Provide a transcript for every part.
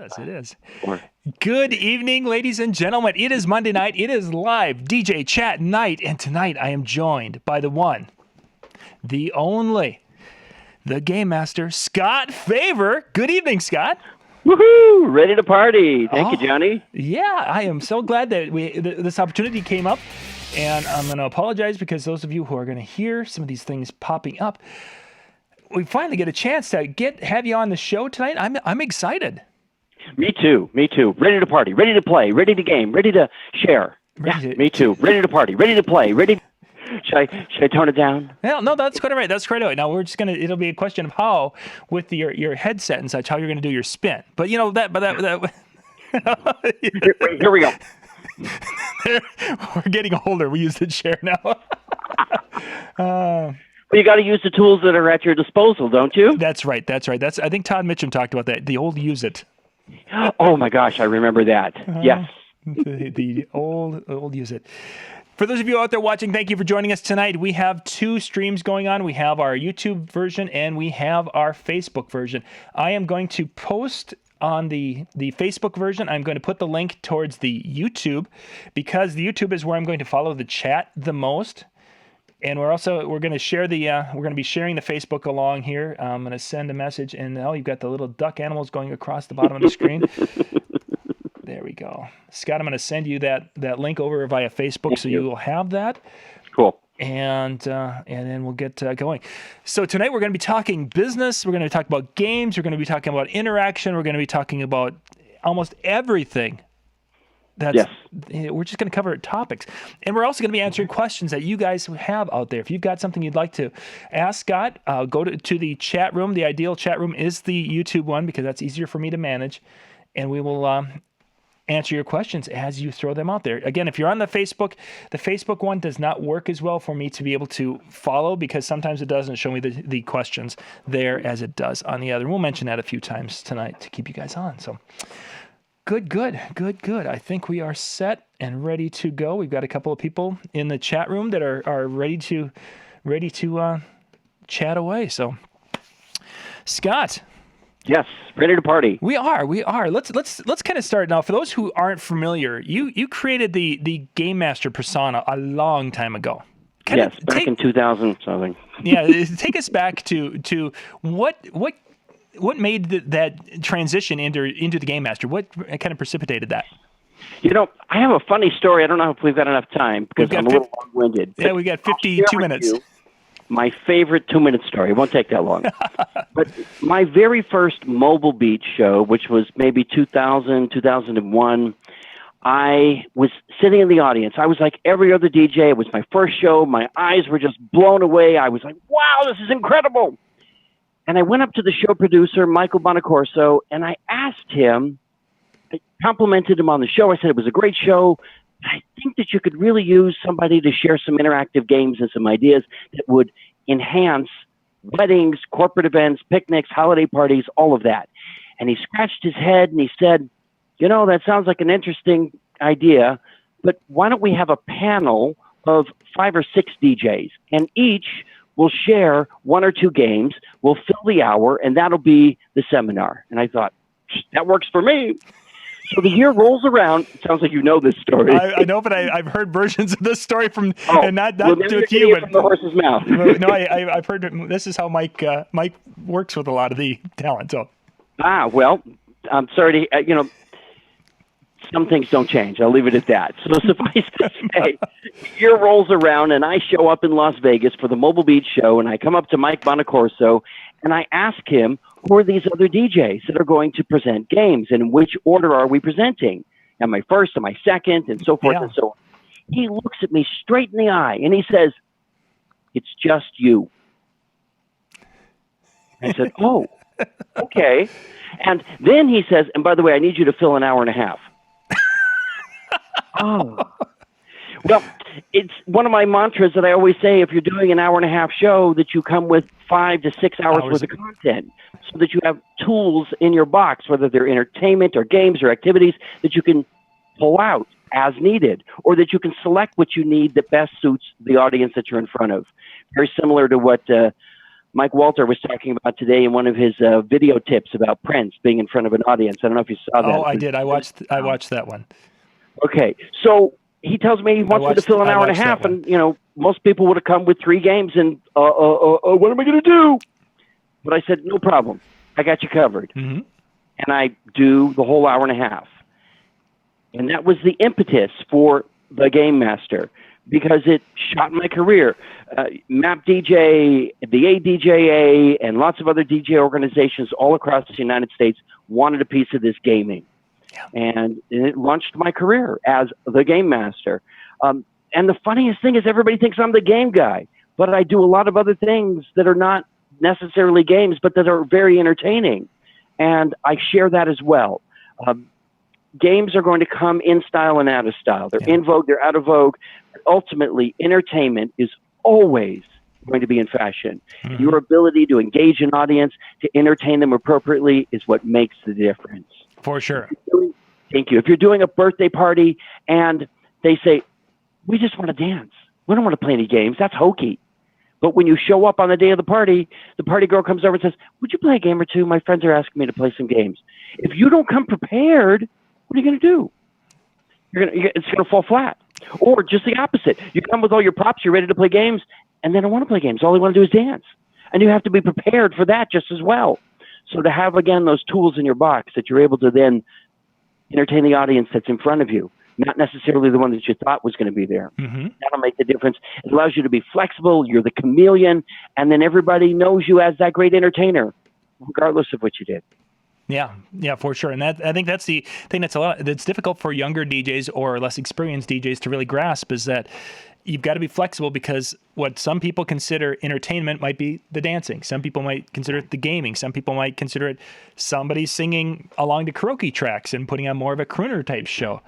is. It is. Or, Good evening, ladies and gentlemen. It is Monday night. It is live DJ Chat Night. And tonight I am joined by the one, the only, the game master, Scott Faver. Good evening, Scott. woohoo! Ready to party. Thank you, Johnny. Yeah, I am so glad that this opportunity came up. And I'm going to apologize because those of you who are going to hear some of these things popping up, we finally get a chance to have you on the show tonight. I'm excited. Me too. Ready to party, ready to play, ready to game, ready to share. Me too. Ready to party, ready to play, ready. Should I tone it down? No, that's quite all right. That's quite all right. Now we're just it'll be a question of how, with your headset and such, how you're gonna do your spin. But you know that. Here we go. We're getting older. We use the chair now. Well, you got to use the tools that are at your disposal, don't you? That's right. I think Todd Mitchum talked about that. The old use it. Oh my gosh, I remember that. Yes. The old use it. For those of you out there watching, thank you for joining us tonight. We have two streams going on. We have our YouTube version and we have our Facebook version. I am going to post on the Facebook version. I'm going to put the link towards the YouTube because the YouTube is where I'm going to follow the chat the most. And we're going to share we're going to be sharing the Facebook along here. I'm going to send a message, and now you've got the little duck animals going across the bottom of the screen. There we go. Scott, I'm going to send you that link over via Facebook, so you will have that. Cool. And then we'll get going. So tonight we're going to be talking business. We're going to talk about games. We're going to be talking about interaction. We're going to be talking about almost everything. We're just going to cover topics. And we're also going to be answering questions that you guys have out there. If you've got something you'd like to ask Scott, go to the chat room. The ideal chat room is the YouTube one because that's easier for me to manage. And we will answer your questions as you throw them out there. Again, if you're on the Facebook one does not work as well for me to be able to follow because sometimes it doesn't show me the questions there as it does on the other. We'll mention that a few times tonight to keep you guys on. So good. I think we are set and ready to go. We've got a couple of people in the chat room that are ready to chat away. So, Scott. Yes, ready to party. We are. Let's kind of start now. For those who aren't familiar, you created the game master persona a long time ago. Back in 2000 something. Yeah, take us back to what made that transition into the game master? What kind of precipitated that? You know, I have a funny story. I don't know if we've got enough time because I'm a little long-winded. Yeah, we got 52 minutes. My favorite 2-minute story. It won't take that long. But my very first Mobile Beat show, which was maybe 2000, 2001, I was sitting in the audience. I was like every other DJ. It was my first show. My eyes were just blown away. I was like, wow, this is incredible. And I went up to the show producer, Michael Bonacorso, and I asked him, I complimented him on the show. I said it was a great show. I think that you could really use somebody to share some interactive games and some ideas that would enhance weddings, corporate events, picnics, holiday parties, all of that. And he scratched his head and he said, you know, that sounds like an interesting idea, but why don't we have a panel of 5 or 6 DJs and each will share 1 or 2 games, we'll fill the hour, and that'll be the seminar. And I thought, that works for me. So the year rolls around. It sounds like you know this story. I know, but I've heard versions of this story from, and not with you, but from the horse's mouth. No, I've heard it. This is how Mike works with a lot of the talent. So. Well, I'm sorry to, some things don't change. I'll leave it at that. So suffice to say, the year rolls around, and I show up in Las Vegas for the Mobile Beat show, and I come up to Mike Bonacorso, and I ask him, who are these other DJs that are going to present games, and in which order are we presenting? Am I first? Am I second? And so forth and so on. He looks at me straight in the eye, and he says, it's just you. I said, oh, okay. And then he says, and by the way, I need you to fill an hour and a half. Oh. Well, it's one of my mantras that I always say, if you're doing an hour and a half show, that you come with 5 to 6 hours worth of content so that you have tools in your box, whether they're entertainment or games or activities that you can pull out as needed, or that you can select what you need that best suits the audience that you're in front of. Very similar to what Mike Walter was talking about today in one of his video tips about Prince being in front of an audience. I don't know if you saw that. Oh, I did. I watched that one. Okay, so he tells me he wants me to fill an hour and a half, and most people would have come with 3 games, and what am I going to do? But I said, no problem, I got you covered, and I do the whole hour and a half, and that was the impetus for the Game Master, because it shot my career. Map DJ, the ADJA, and lots of other DJ organizations all across the United States wanted a piece of this gaming. Yeah. And it launched my career as the Game Master. And the funniest thing is everybody thinks I'm the game guy, but I do a lot of other things that are not necessarily games, but that are very entertaining. And I share that as well. Games are going to come in style and out of style. They're in vogue, they're out of vogue. Ultimately, entertainment is always going to be in fashion. Your ability to engage an audience, to entertain them appropriately is what makes the difference. For sure. Thank you. If you're doing a birthday party and they say, we just want to dance, we don't want to play any games, that's hokey. But when you show up on the day of the party girl comes over and says, would you play a game or two? My friends are asking me to play some games. If you don't come prepared, what are you going to do? It's going to fall flat. Or just the opposite. You come with all your props, you're ready to play games, and they don't want to play games. All they want to do is dance. And you have to be prepared for that just as well. So to have, again, those tools in your box that you're able to then entertain the audience that's in front of you, not necessarily the one that you thought was going to be there. That'll make the difference. It allows you to be flexible. You're the chameleon, and then everybody knows you as that great entertainer, regardless of what you did. Yeah, for sure. And I think that's the thing that's difficult for younger DJs or less experienced DJs to really grasp, is that you've got to be flexible, because what some people consider entertainment might be the dancing. Some people might consider it the gaming. Some people might consider it somebody singing along to karaoke tracks and putting on more of a crooner type show.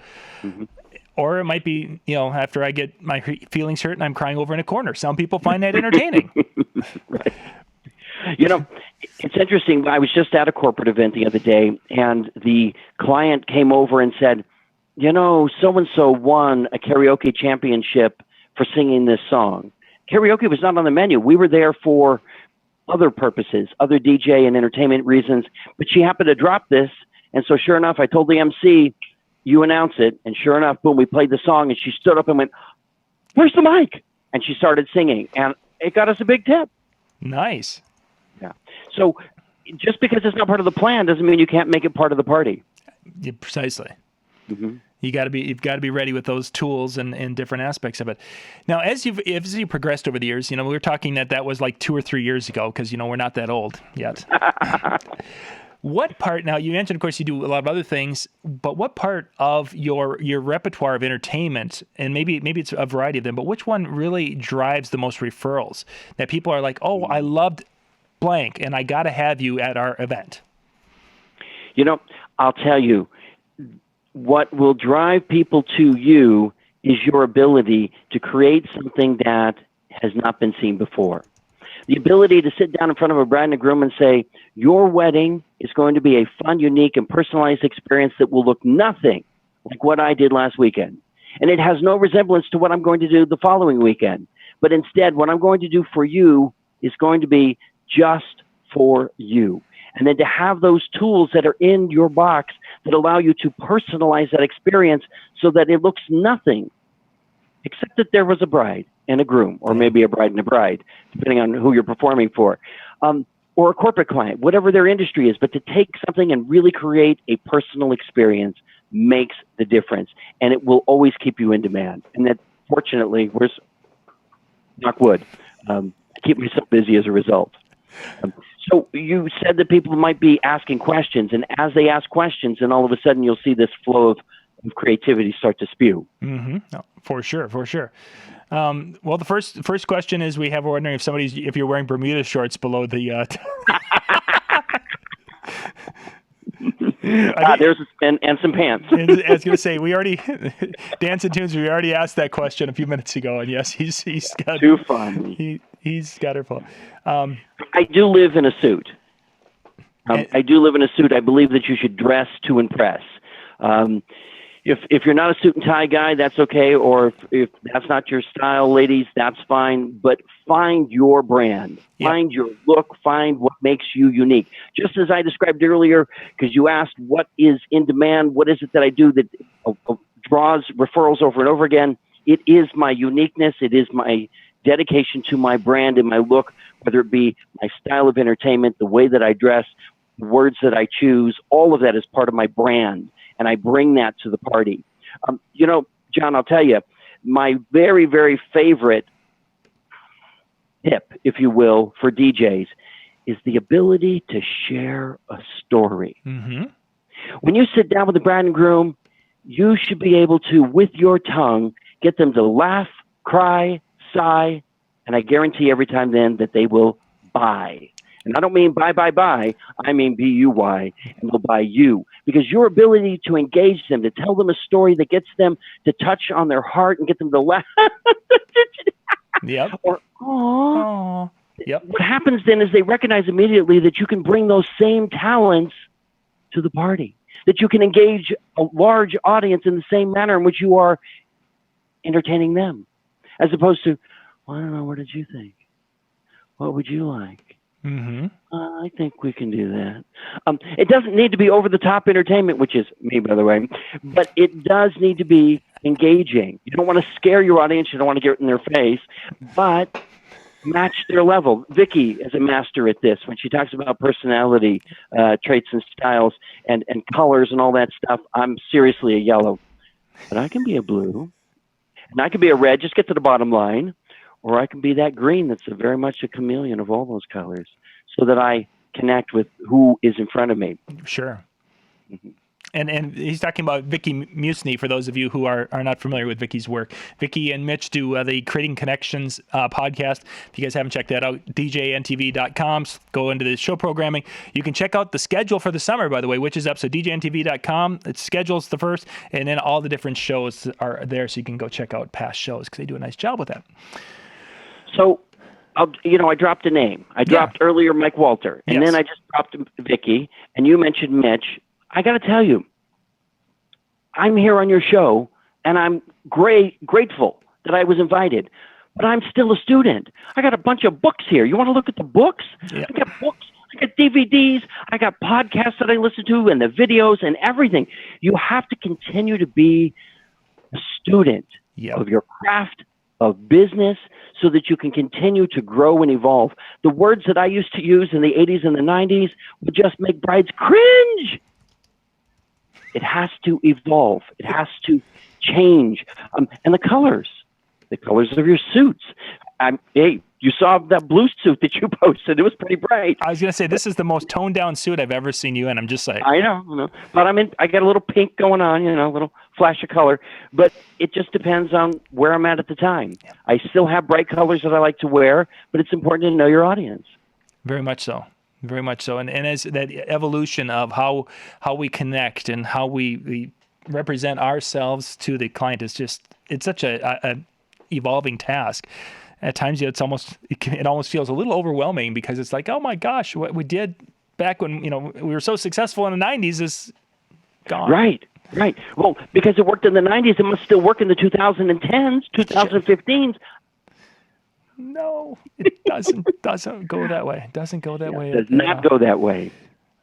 Or it might be, after I get my feelings hurt and I'm crying over in a corner. Some people find that entertaining. Right. It's interesting. I was just at a corporate event the other day, and the client came over and said, so-and-so won a karaoke championship for singing this song. Karaoke was not on the menu. We were there for other purposes, other DJ and entertainment reasons, but she happened to drop this. And so sure enough, I told the MC, you announce it. And sure enough, boom, we played the song, and she stood up and went, where's the mic? And she started singing, and it got us a big tip. Nice. Yeah. So just because it's not part of the plan doesn't mean you can't make it part of the party. Yeah, precisely. You've got to be ready with those tools and different aspects of it. Now, as you progressed over the years, we were talking that was like 2 or 3 years ago, because we're not that old yet. What part? Now, you mentioned, of course, you do a lot of other things, but what part of your repertoire of entertainment, and maybe it's a variety of them, but which one really drives the most referrals that people are like, oh, I loved blank, and I got to have you at our event? I'll tell you, what will drive people to you is your ability to create something that has not been seen before. The ability to sit down in front of a bride and a groom and say, your wedding is going to be a fun, unique, and personalized experience that will look nothing like what I did last weekend. And it has no resemblance to what I'm going to do the following weekend. But instead, what I'm going to do for you is going to be just for you. And then to have those tools that are in your box that allow you to personalize that experience so that it looks nothing except that there was a bride and a groom, or maybe a bride and a bride, depending on who you're performing for, or a corporate client, whatever their industry is. But to take something and really create a personal experience makes the difference, and it will always keep you in demand. And that, fortunately, knock wood, keep myself busy as a result. So you said that people might be asking questions, and as they ask questions, and all of a sudden you'll see this flow of creativity start to spew. No, for sure. Well, the first question is, we're wondering if you're wearing Bermuda shorts below the. There's and some pants. I was going to say, Dance and Tunes, we already asked that question a few minutes ago, and yes, he's got too funny. He's got her full. I do live in a suit. I believe that you should dress to impress. If you're not a suit and tie guy, that's okay. Or if that's not your style, ladies, that's fine. But find your brand, find your look, find what makes you unique. Just as I described earlier, because you asked what is in demand, what is it that I do that draws referrals over and over again. It is my uniqueness. It is my dedication to my brand and my look, whether it be my style of entertainment, the way that I dress, the words that I choose. All of that is part of my brand. And I bring that to the party. John, I'll tell you, my very, very favorite tip, if you will, for DJs is the ability to share a story. Mm-hmm. When you sit down with the bride and groom, you should be able to, with your tongue, get them to laugh, cry, sigh, and I guarantee every time then that they will buy. And I don't mean buy, I mean B-U-Y, and they'll buy you. Because your ability to engage them, to tell them a story that gets them to touch on their heart and get them to laugh. Yep. Or, aww. Yep. What happens then is they recognize immediately that you can bring those same talents to the party, that you can engage a large audience in the same manner in which you are entertaining them, as opposed to, well, I don't know, what did you think? What would you like? Mm-hmm. I think we can do that. It doesn't need to be over-the-top entertainment, which is me, by the way, but it does need to be engaging. You don't want to scare your audience. You don't want to get in their face, but match their level. Vicky is a master at this. When she talks about personality, traits and styles and colors and all that stuff, I'm seriously a yellow. But I can be a blue, and I can be a red. Just get to the bottom line. Or I can be that green that's very much a chameleon of all those colors so that I connect with who is in front of me. Sure. Mm-hmm. And he's talking about Vicky Musney, for those of you who are not familiar with Vicky's work. Vicky and Mitch do the Creating Connections podcast. If you guys haven't checked that out, djntv.com. Go into the show programming. You can check out the schedule for the summer, by the way, which is up. So djntv.com, it schedules the first, and then all the different shows are there, so you can go check out past shows because they do a nice job with that. So, I dropped a name. I dropped earlier Mike Walter, and then I just dropped Vicky, and you mentioned Mitch. I got to tell you, I'm here on your show, and I'm grateful that I was invited, but I'm still a student. I got a bunch of books here. You want to look at the books? Yeah. I got books. I got DVDs. I got podcasts that I listen to and the videos and everything. You have to continue to be a student of your craft, of business, so that you can continue to grow and evolve. The words that I used to use in the 80s and the 90s would just make brides cringe. It has to evolve. It has to change. And the colors of your suits. Hey, you saw that blue suit that you posted. It was pretty bright. I was going to say, this is the most toned down suit I've ever seen you in. I'm just like, I know. But I got a little pink going on, a little flash of color. But it just depends on where I'm at the time. Yeah. I still have bright colors that I like to wear, but it's important to know your audience. Very much so. Very much so. And as that evolution of how we connect and how we represent ourselves to the client is it's such a evolving task. At times, it almost feels a little overwhelming because it's like, oh my gosh, what we did back when we were so successful in the 90s is gone. Right. Well, because it worked in the 90s, it must still work in the 2010s, 2015s. No, it doesn't go that way. It doesn't go that way. It does not go that way.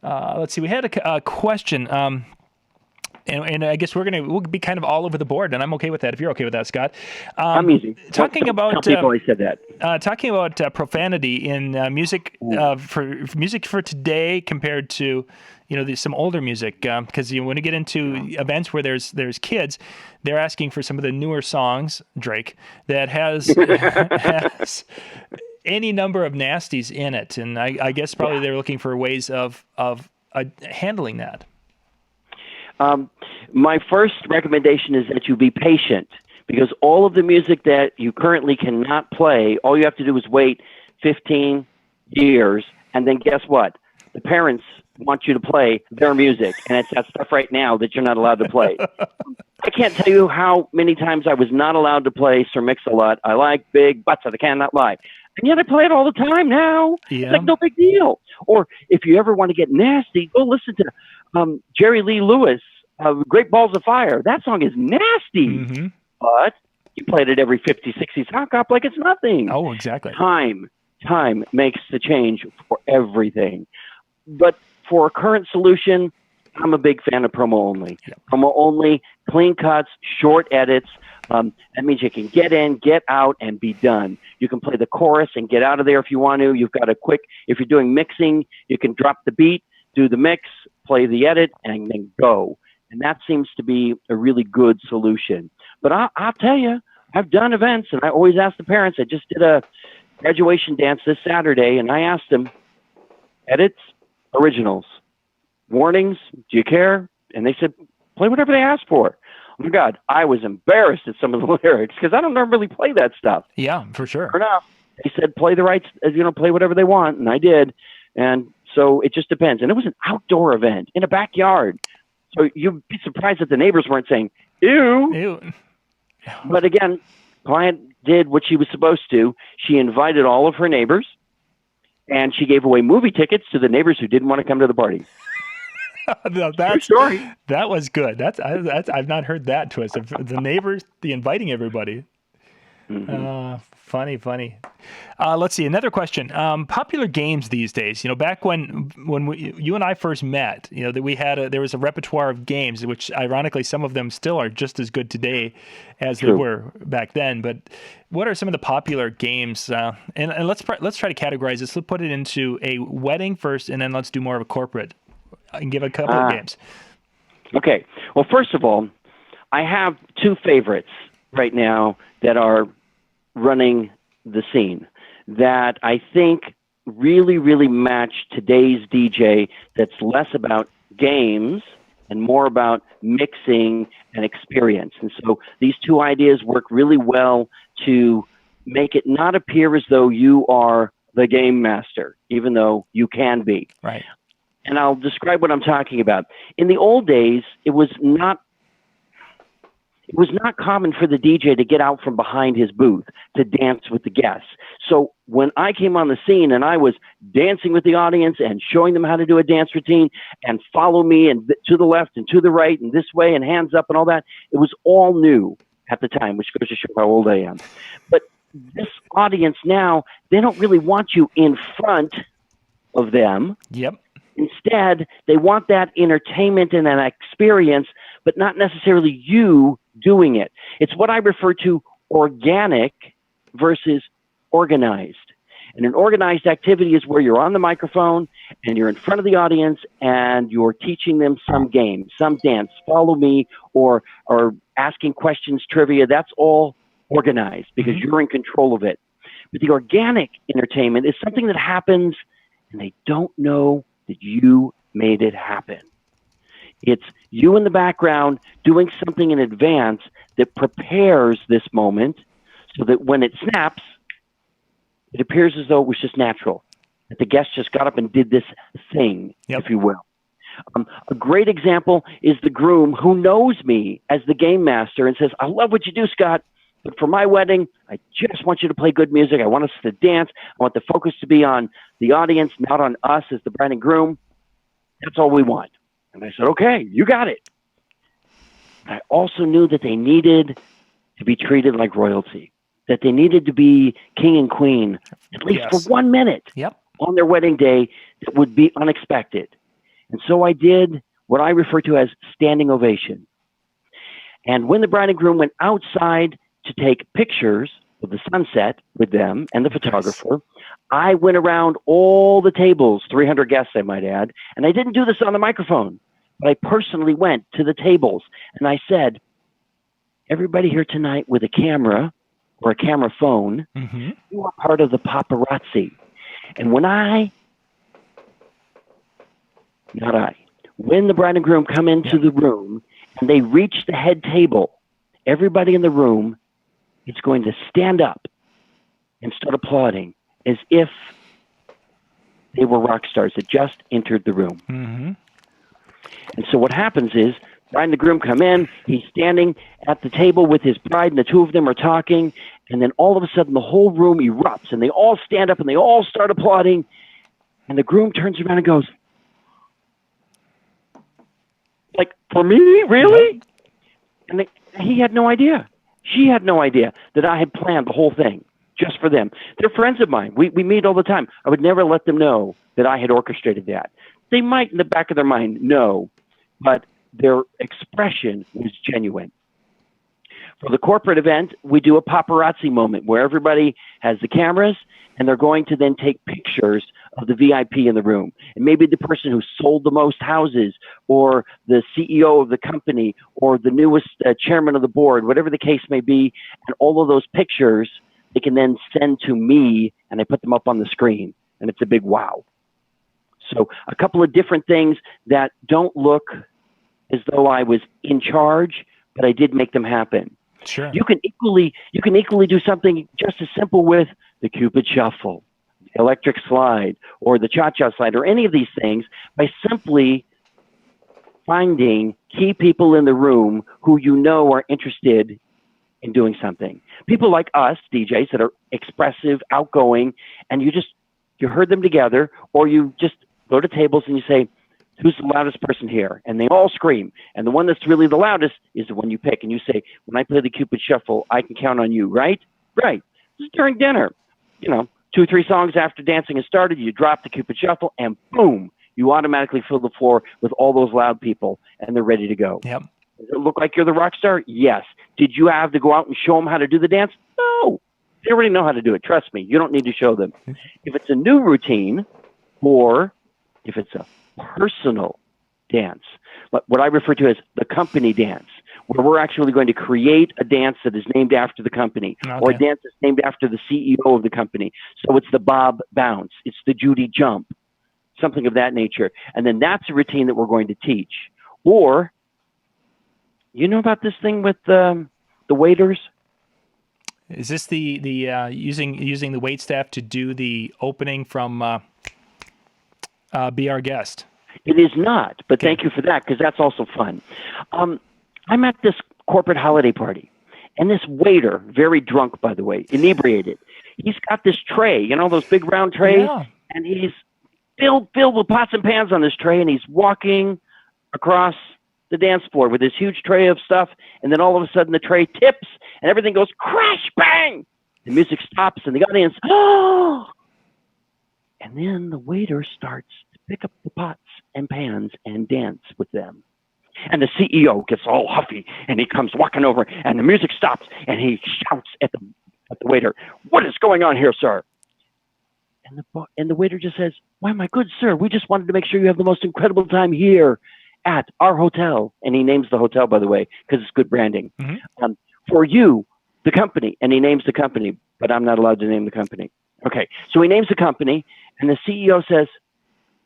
Let's see. We had a question. And I guess we'll be kind of all over the board, and I'm okay with that. If you're okay with that, Scott. I'm easy. Talking about tell people I said that. Talking about profanity in music for music for today compared to some older music, because when you get into events where there's kids, they're asking for some of the newer songs, Drake, that has any number of nasties in it, and I guess probably they're looking for ways of handling that. My first recommendation is that you be patient, because all of the music that you currently cannot play, all you have to do is wait 15 years, and then guess what? The parents want you to play their music, and it's that stuff right now that you're not allowed to play. I can't tell you how many times I was not allowed to play Sir Mix-a-Lot. I like big butts, I cannot lie. And yet I play it all the time now. Yeah. It's like no big deal. Or if you ever want to get nasty, go listen to Jerry Lee Lewis Great Balls of Fire. That song is nasty, Mm-hmm. but you played it every 50, 60 sock up like it's nothing. Oh, exactly. Time makes the change for everything. But for a current solution, I'm a big fan of promo only. Yep. Promo only, clean cuts, short edits. That means you can get in, get out, and be done. You can play the chorus and get out of there if you want to. You've got a quick, if you're doing mixing, you can drop the beat, do the mix, play the edit, and then go. And that seems to be a really good solution. But I'll tell you, I've done events, and I always ask the parents. I just did a graduation dance this Saturday, and I asked them, edits, originals, warnings, do you care? And they said, play whatever they asked for. Oh my God, I was embarrassed at some of the lyrics because I don't normally play that stuff. Yeah, for sure. Sure enough, they said play the rights, play whatever they want, and I did. And so it just depends. And it was an outdoor event in a backyard. So you'd be surprised that the neighbors weren't saying, ew. Ew. But again, client did what she was supposed to. She invited all of her neighbors, and she gave away movie tickets to the neighbors who didn't want to come to the party. No, True story. That was good. That's I've not heard that twist of the neighbors, the inviting everybody. Mm-hmm. Funny. Let's see. Another question. Popular games these days. Back when you and I first met, that we had there was a repertoire of games, which ironically some of them still are just as good today as they were back then. But what are some of the popular games? And let's try to categorize this. Let's put it into a wedding first, and then let's do more of a corporate. And give a couple of games. Okay. Well, first of all, I have two favorites right now that are running the scene that I think really, really match today's DJ that's less about games and more about mixing and experience. And so these two ideas work really well to make it not appear as though you are the game master, even though you can be. Right. And I'll describe what I'm talking about. In the old days, it was not common for the DJ to get out from behind his booth to dance with the guests. So when I came on the scene and I was dancing with the audience and showing them how to do a dance routine and follow me and to the left and to the right and this way and hands up and all that, it was all new at the time, which goes to show how old I am. But this audience now, they don't really want you in front of them. Yep. Instead, they want that entertainment and an experience, but not necessarily you doing it. It's what I refer to organic versus organized. And an organized activity is where you're on the microphone and you're in front of the audience and you're teaching them some game, some dance, follow me, or asking questions, trivia. That's all organized because you're in control of it. But the organic entertainment is something that happens and they don't know that you made it happen. It's you in the background doing something in advance that prepares this moment so that when it snaps, it appears as though it was just natural, that the guest just got up and did this thing, if you will. A great example is the groom who knows me as the game master and says, I love what you do, Scott, but for my wedding, I just want you to play good music. I want us to dance. I want the focus to be on the audience, not on us as the bride and groom. That's all we want. And I said, okay, you got it. I also knew that they needed to be treated like royalty, that they needed to be king and queen, at least for 1 minute on their wedding day that would be unexpected. And so I did what I refer to as standing ovation. And when the bride and groom went outside to take pictures of the sunset with them and the photographer, I went around all the tables, 300 guests I might add, and I didn't do this on the microphone, but I personally went to the tables and I said, everybody here tonight with a camera or a camera phone, you are part of the paparazzi. And when the bride and groom come into the room and they reach the head table, everybody in the room is going to stand up and start applauding as if they were rock stars that just entered the room. And so what happens is, bride and the groom come in, he's standing at the table with his bride, and the two of them are talking, and then all of a sudden the whole room erupts, and they all stand up, and they all start applauding, and the groom turns around and goes, Like, for me? Really? And he had no idea. She had no idea that I had planned the whole thing just for them. They're friends of mine. We meet all the time. I would never let them know that I had orchestrated that. They might, in the back of their mind, know, but their expression was genuine. For the corporate event, we do a paparazzi moment where everybody has the cameras and they're going to then take pictures of the VIP in the room. And maybe the person who sold the most houses, or the CEO of the company, or the newest chairman of the board, whatever the case may be. And all of those pictures, they can then send to me and I put them up on the screen. And it's a big wow. So a couple of different things that don't look as though I was in charge, but I did make them happen. Sure. You can equally do something just as simple with the Cupid Shuffle, the electric slide, or the cha-cha slide, or any of these things by simply finding key people in the room who you know are interested in doing something. People like us, DJs, that are expressive, outgoing, and you herd them together, or you just go to tables and you say, who's the loudest person here? And they all scream. And the one that's really the loudest is the one you pick. And you say, when I play the Cupid Shuffle, I can count on you, right? Right. This is during dinner. 2 or 3 songs after dancing has started, you drop the Cupid Shuffle, and boom, you automatically fill the floor with all those loud people, and they're ready to go. Yep. Does it look like you're the rock star? Yes. Did you have to go out and show them how to do the dance? No. They already know how to do it. Trust me. You don't need to show them. If it's a new routine, or if it's a personal dance, what I refer to as the company dance, where we're actually going to create a dance that is named after the company, or a dance that's named after the CEO of the company. So it's the Bob Bounce, it's the Judy Jump, something of that nature. And then that's a routine that we're going to teach. Or, you know about this thing with the waiters? Is this the using the wait staff to do the opening from Be Our Guest? It is not, but thank you for that, because that's also fun. I'm at this corporate holiday party, and this waiter, very drunk, by the way, inebriated, he's got this tray, those big round trays, and he's filled with pots and pans on this tray, and he's walking across the dance floor with this huge tray of stuff, and then all of a sudden the tray tips, and everything goes crash, bang! The music stops, and the audience, oh! And then the waiter starts to pick up the pots and pans and dance with them. And the CEO gets all huffy, and he comes walking over, and the music stops, and he shouts at the waiter, "What is going on here, sir?" And the waiter just says, "Why, my good sir, we just wanted to make sure you have the most incredible time here at our hotel." And he names the hotel, by the way, because it's good branding. Mm-hmm. For you, the company, and he names the company, but I'm not allowed to name the company. Okay, so he names the company, and the CEO says,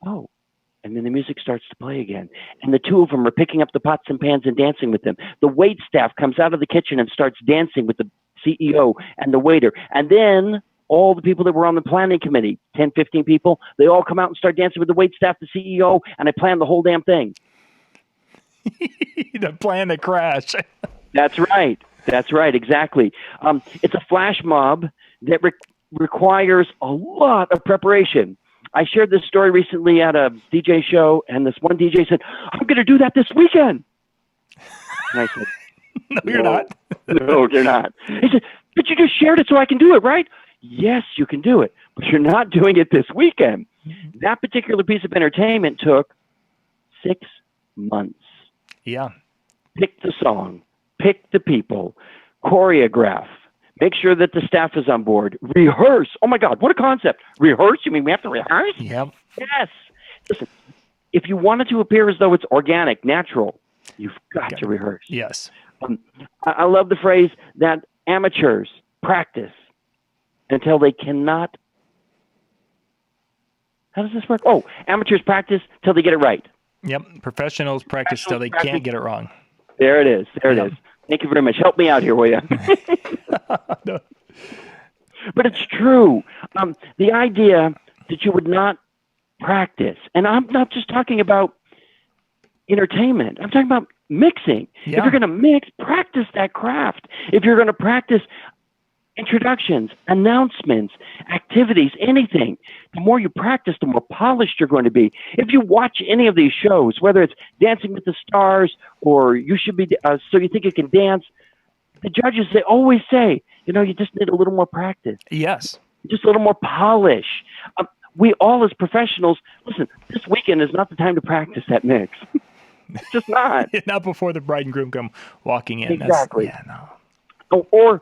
"Oh." And then the music starts to play again. And the two of them are picking up the pots and pans and dancing with them. The wait staff comes out of the kitchen and starts dancing with the CEO and the waiter. And then all the people that were on the planning committee, 10, 15 people, they all come out and start dancing with the wait staff, the CEO, and I plan the whole damn thing. The plan to crash. That's right. That's right. Exactly. It's a flash mob that requires a lot of preparation. I shared this story recently at a DJ show, and this one DJ said, "I'm going to do that this weekend." And I said, No, you're not. No, you're not. He said, "But you just shared it so I can do it, right?" Yes, you can do it, but you're not doing it this weekend. That particular piece of entertainment took 6 months. Yeah. Pick the song, pick the people, choreograph, make sure that the staff is on board, rehearse. Oh my God, what a concept. Rehearse? You mean we have to rehearse? Yep. Yes. Listen, if you want it to appear as though it's organic, natural, you've got to rehearse. Yes. I love the phrase that amateurs practice until they cannot. How does this work? Oh, amateurs practice till they get it right. Yep. Professionals practice till they can't get it wrong. There it is. There it is. Thank you very much. Help me out here, will you? No. But it's true. The idea that you would not practice, and I'm not just talking about entertainment. I'm talking about mixing. Yeah. If you're going to mix, practice that craft. If you're going to practice introductions, announcements, activities, anything. The more you practice, the more polished you're going to be. If you watch any of these shows, whether it's Dancing with the Stars or You Should Be So You Think You Can Dance, the judges, they always say, you just need a little more practice. Yes. Just a little more polish. We all as professionals, listen, this weekend is not the time to practice that mix. It's just not. Not before the bride and groom come walking in. Exactly. No. Or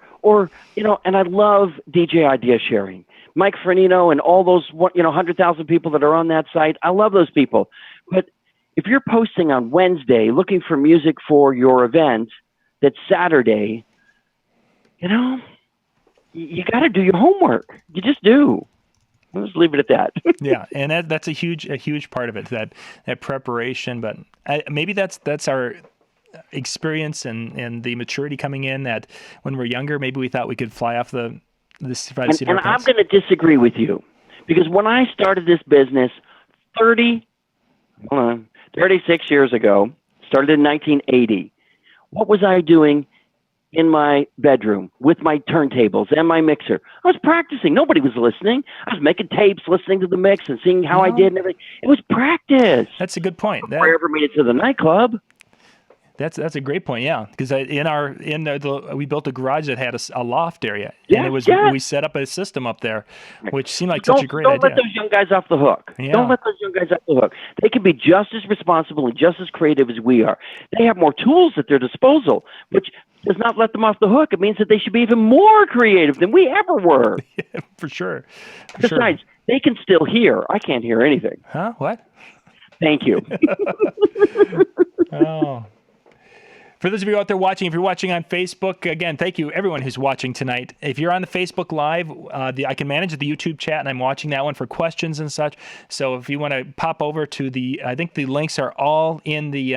and I love DJ idea sharing. Mike Fernino and all those 100,000 people that are on that site. I love those people. But if you're posting on Wednesday looking for music for your event that's Saturday, you got to do your homework. You just do. I'll just leave it at that. Yeah, and that's a huge part of it, that preparation. But maybe that's our experience and the maturity coming in, that when we're younger, maybe we thought we could fly off the seat of our And I'm pants. going to disagree with you, because when I started this business 36 years ago, started in 1980, what was I doing in my bedroom with my turntables and my mixer? I was practicing. Nobody was listening. I was making tapes, listening to the mix and seeing how I did and everything. It was practice. That's a good point. Before I ever made it to the nightclub. That's a great point. Yeah, because we built a garage that had a loft area, Yeah, and we set up a system up there, which seemed like such a great idea. Don't let those young guys off the hook. Yeah. Don't let those young guys off the hook. They can be just as responsible and just as creative as we are. They have more tools at their disposal, which does not let them off the hook. It means that they should be even more creative than we ever were. Yeah, for sure. Besides, they can still hear. I can't hear anything. Huh? What? Thank you. Oh. For those of you out there watching, if you're watching on Facebook, again, thank you everyone who's watching tonight. If you're on the Facebook Live, I can manage the YouTube chat, and I'm watching that one for questions and such. So if you want to pop over to I think the links are all in the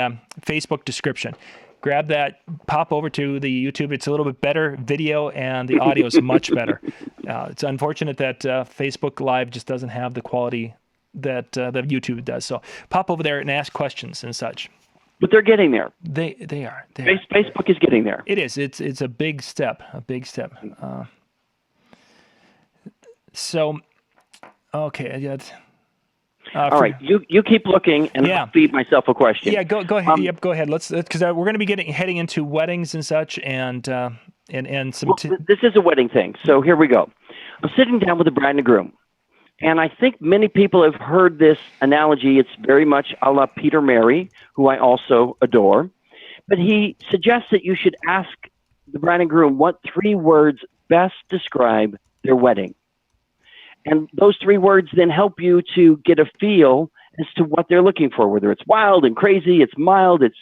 Facebook description. Grab that, pop over to the YouTube. It's a little bit better video, and the audio is much better. It's unfortunate that Facebook Live just doesn't have the quality that YouTube does. So pop over there and ask questions and such. But they're getting there. They are. Facebook is getting there. It is. It's a big step. So, okay, I got. All right, you keep looking, and I'll feed myself a question. Yeah, go ahead. Yep, go ahead. Let's because we're going to be heading into weddings and such, and some. This is a wedding thing, so here we go. I'm sitting down with the bride and the groom, and I think many people have heard this analogy. It's very much a la Peter Mary, who I also adore, but he suggests that you should ask the bride and groom what 3 words best describe their wedding. And those 3 words then help you to get a feel as to what they're looking for, whether it's wild and crazy, it's mild, it's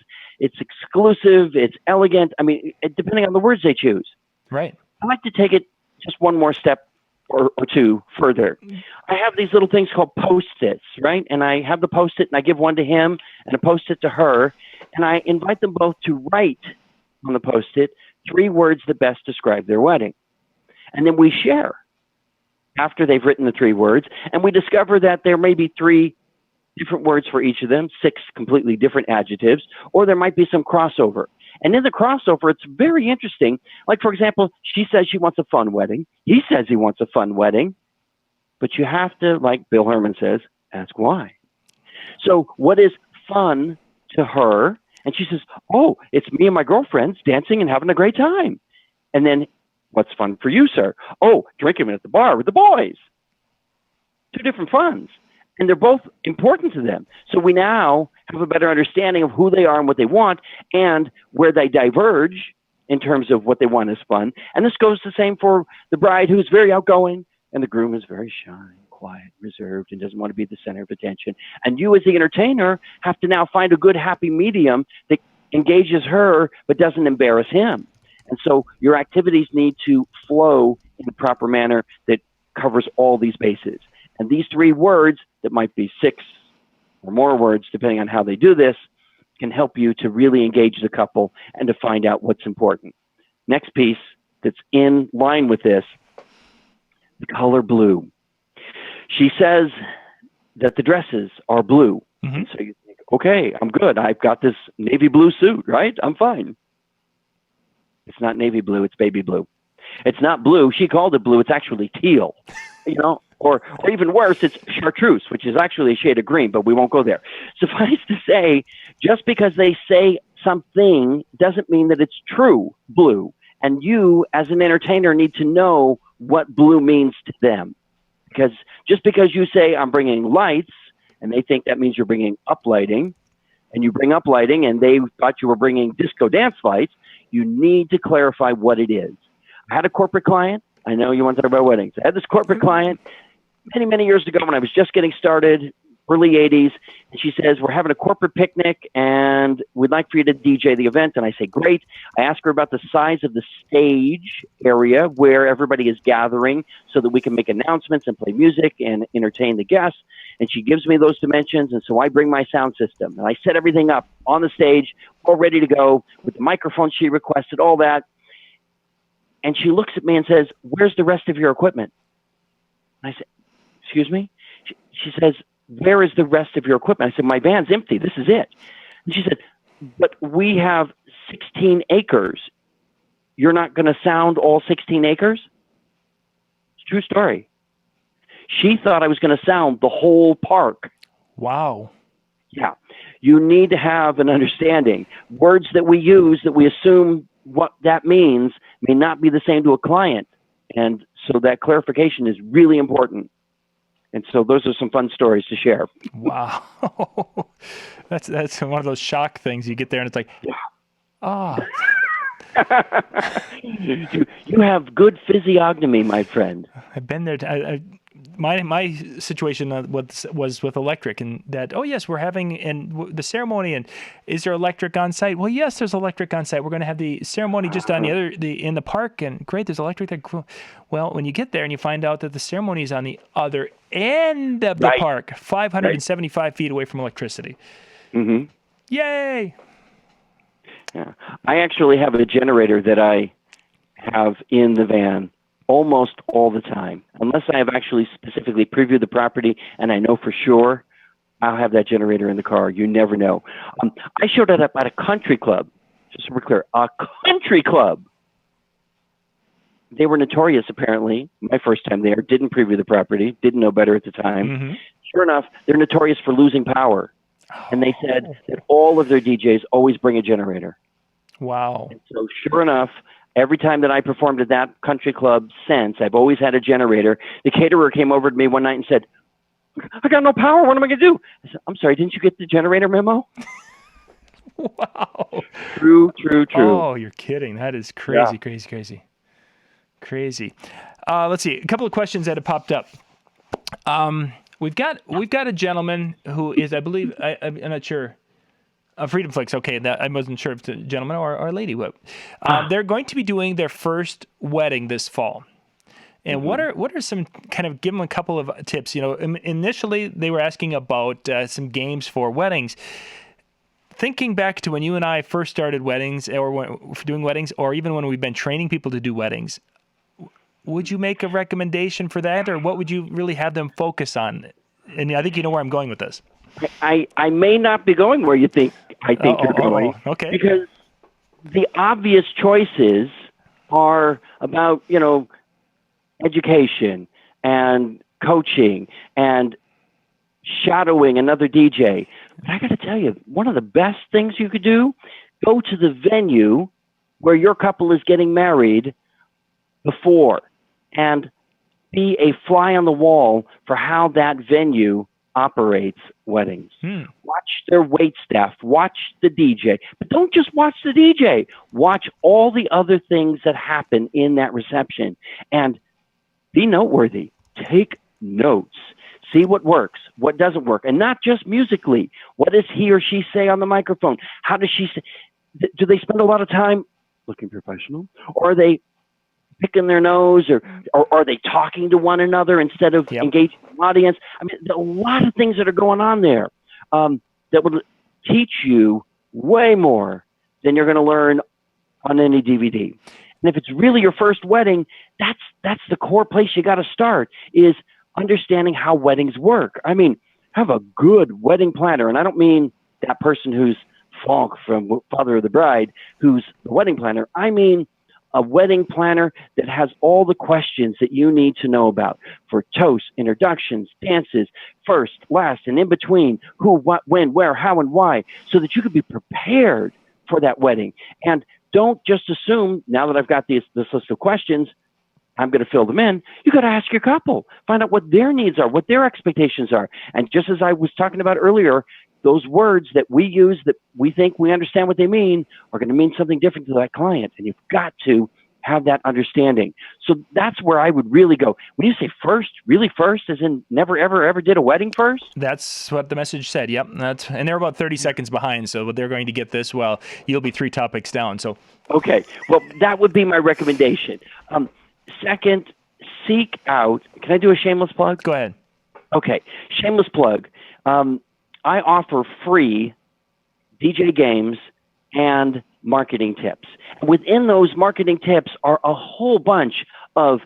exclusive, it's elegant. I mean, depending on the words they choose. Right. I like to take it just one more step or 2 further. I have these little things called Post-its, right? And I have the Post-it, and I give one to him and a Post-it to her, and I invite them both to write on the Post-it 3 words that best describe their wedding. And then we share after they've written the 3 words, and we discover that there may be 3 different words for each of them, 6 completely different adjectives, or there might be some crossover. And in the crossover, it's very interesting. Like, for example, she says she wants a fun wedding. He says he wants a fun wedding. But you have to, like Bill Herman says, ask why. So what is fun to her? And she says, oh, it's me and my girlfriends dancing and having a great time. And then, what's fun for you, sir? Oh, drinking at the bar with the boys. 2 different funs. And they're both important to them. So we now have a better understanding of who they are and what they want, and where they diverge in terms of what they want is fun. And this goes the same for the bride, who's very outgoing, and the groom is very shy, quiet, reserved, and doesn't want to be the center of attention. And you, as the entertainer, have to now find a good, happy medium that engages her but doesn't embarrass him. And so your activities need to flow in the proper manner that covers all these bases. And these 3 words, that might be 6 or more words, depending on how they do this, can help you to really engage the couple and to find out what's important. Next piece that's in line with this, the color blue. She says that the dresses are blue. Mm-hmm. So you think, okay, I'm good. I've got this navy blue suit, right? I'm fine. It's not navy blue, it's baby blue. It's not blue. She called it blue. It's actually teal, or even worse, it's chartreuse, which is actually a shade of green, but we won't go there. Suffice to say, just because they say something doesn't mean that it's true blue. And you, as an entertainer, need to know what blue means to them. Because just because you say, I'm bringing lights, and they think that means you're bringing up lighting, and you bring up lighting, and they thought you were bringing disco dance lights, you need to clarify what it is. I had a corporate client. I know you want to talk about weddings. I had this corporate client many, many years ago when I was just getting started, early 80s, and she says, we're having a corporate picnic, and we'd like for you to DJ the event. And I say, great. I ask her about the size of the stage area where everybody is gathering so that we can make announcements and play music and entertain the guests. And she gives me those dimensions, and so I bring my sound system. And I set everything up on the stage, all ready to go, with the microphone she requested, all that. And she looks at me and says, where's the rest of your equipment? And I said, excuse me? She says, where is the rest of your equipment? I said, my van's empty. This is it. And she said, but we have 16 acres. You're not going to sound all 16 acres? It's a true story. She thought I was going to sound the whole park. Wow. Yeah. You need to have an understanding. Words that we use that we assume what that means may not be the same to a client. And so that clarification is really important. And so those are some fun stories to share. Wow. That's one of those shock things. You get there and it's like, ah. You have good physiognomy, my friend. I've been there. My situation was with electric, and that, oh yes, we're having the ceremony, and is there electric on site? Well, yes, there's electric on site. We're going to have the ceremony just on in the park, and great, there's electric there. Cool. Well, when you get there and you find out that the ceremony is on the other end of the park, 575 feet away from electricity. Mm-hmm. Yay! Yeah, I actually have a generator that I have in the van almost all the time. Unless I have actually specifically previewed the property and I know for sure, I'll have that generator in the car. You never know. I showed it up at a country club, just so we're clear, a country club. They were notorious, apparently, my first time there, didn't preview the property, didn't know better at the time. Mm-hmm. Sure enough, they're notorious for losing power. And they said that all of their DJs always bring a generator. Wow. And so sure enough, every time that I performed at that country club since, I've always had a generator. The caterer came over to me one night and said, I got no power. What am I going to do? I said, I'm sorry, didn't you get the generator memo? Wow. True. Oh, you're kidding. That is crazy, crazy. Let's see. A couple of questions that have popped up. We've got a gentleman who is, I believe, I'm not sure. Freedom Flicks. Okay, I wasn't sure if it's a gentleman or a lady. They're going to be doing their first wedding this fall. And what are some kind of, give them a couple of tips? Initially they were asking about some games for weddings. Thinking back to when you and I first started weddings, or doing weddings, or even when we've been training people to do weddings, would you make a recommendation for that, or what would you really have them focus on? And I think you know where I'm going with this. I may not be going where you think you're going. Okay. Because the obvious choices are about, education and coaching and shadowing another DJ. But I got to tell you, one of the best things you could do, go to the venue where your couple is getting married before and be a fly on the wall for how that venue operates weddings. Watch their wait staff, watch the DJ, but don't just watch the DJ. Watch all the other things that happen in that reception and be noteworthy. Take notes. See what works, what doesn't work, and not just musically. What does he or she say on the microphone? How does she say? Do they spend a lot of time looking professional, or are they picking their nose, or are they talking to one another instead of engaging the audience? I mean, there are a lot of things that are going on there that would teach you way more than you're going to learn on any DVD. And if it's really your first wedding, that's the core place you got to start, is understanding how weddings work. I mean, have a good wedding planner, and I don't mean that person who's Fonk from Father of the Bride, who's the wedding planner. I mean a wedding planner that has all the questions that you need to know about for toasts, introductions, dances, first, last, and in between, who, what, when, where, how, and why, so that you could be prepared for that wedding. And don't just assume, now that I've got this list of questions, I'm going to fill them in. You got to ask your couple, find out what their needs are, what their expectations are. And just as I was talking about earlier, those words that we use that we think we understand what they mean are going to mean something different to that client. And you've got to have that understanding. So that's where I would really go. When you say first, really first, as in never, ever, ever did a wedding first? That's what the message said. Yep. And they're about 30 seconds behind. So they're going to get this. Well, you'll be 3 topics down. So. Okay. Well, that would be my recommendation. Second, seek out. Can I do a shameless plug? Go ahead. Okay. Shameless plug. I offer free DJ games and marketing tips. Within those marketing tips are a whole bunch of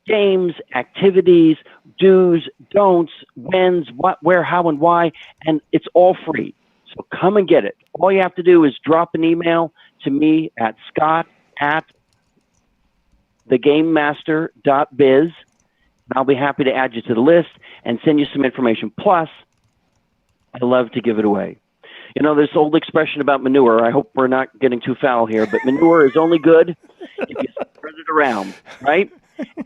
games, activities, do's, don'ts, whens, what, where, how, and why, and it's all free. So come and get it. All you have to do is drop an email to me at scott@thegamemaster.biz, and I'll be happy to add you to the list and send you some information. Plus, I love to give it away. You know, this old expression about manure, I hope we're not getting too foul here, but manure is only good if you spread it around, right?